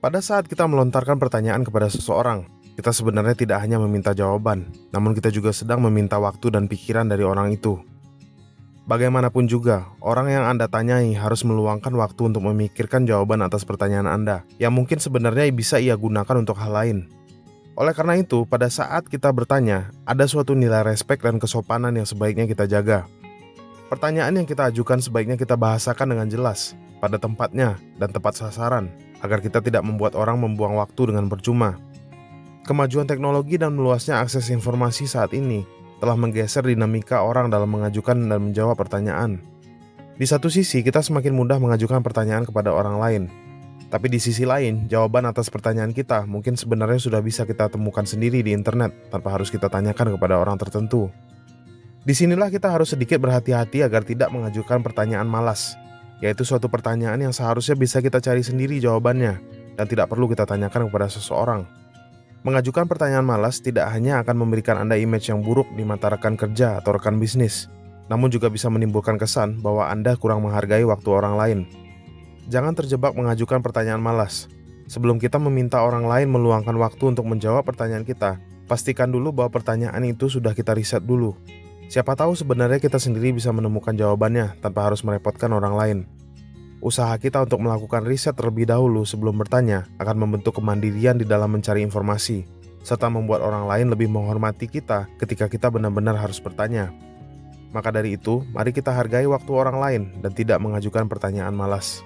Pada saat kita melontarkan pertanyaan kepada seseorang, kita sebenarnya tidak hanya meminta jawaban, namun kita juga sedang meminta waktu dan pikiran dari orang itu. Bagaimanapun juga, orang yang Anda tanyai harus meluangkan waktu untuk memikirkan jawaban atas pertanyaan Anda, yang mungkin sebenarnya bisa ia gunakan untuk hal lain. Oleh karena itu, pada saat kita bertanya, ada suatu nilai respek dan kesopanan yang sebaiknya kita jaga. Pertanyaan yang kita ajukan sebaiknya kita bahasakan dengan jelas, pada tempatnya dan tepat sasaran, agar kita tidak membuat orang membuang waktu dengan percuma. Kemajuan teknologi dan meluasnya akses informasi saat ini telah menggeser dinamika orang dalam mengajukan dan menjawab pertanyaan. Di satu sisi, kita semakin mudah mengajukan pertanyaan kepada orang lain. Tapi di sisi lain, jawaban atas pertanyaan kita mungkin sebenarnya sudah bisa kita temukan sendiri di internet tanpa harus kita tanyakan kepada orang tertentu. Disinilah kita harus sedikit berhati-hati agar tidak mengajukan pertanyaan malas, yaitu suatu pertanyaan yang seharusnya bisa kita cari sendiri jawabannya dan tidak perlu kita tanyakan kepada seseorang. Mengajukan pertanyaan malas tidak hanya akan memberikan Anda image yang buruk di mata rekan kerja atau rekan bisnis, namun juga bisa menimbulkan kesan bahwa Anda kurang menghargai waktu orang lain. Jangan terjebak mengajukan pertanyaan malas. Sebelum kita meminta orang lain meluangkan waktu untuk menjawab pertanyaan kita, pastikan dulu bahwa pertanyaan itu sudah kita riset dulu. Siapa tahu sebenarnya kita sendiri bisa menemukan jawabannya tanpa harus merepotkan orang lain. Usaha kita untuk melakukan riset terlebih dahulu sebelum bertanya akan membentuk kemandirian di dalam mencari informasi, serta membuat orang lain lebih menghormati kita ketika kita benar-benar harus bertanya. Maka dari itu, mari kita hargai waktu orang lain dan tidak mengajukan pertanyaan malas.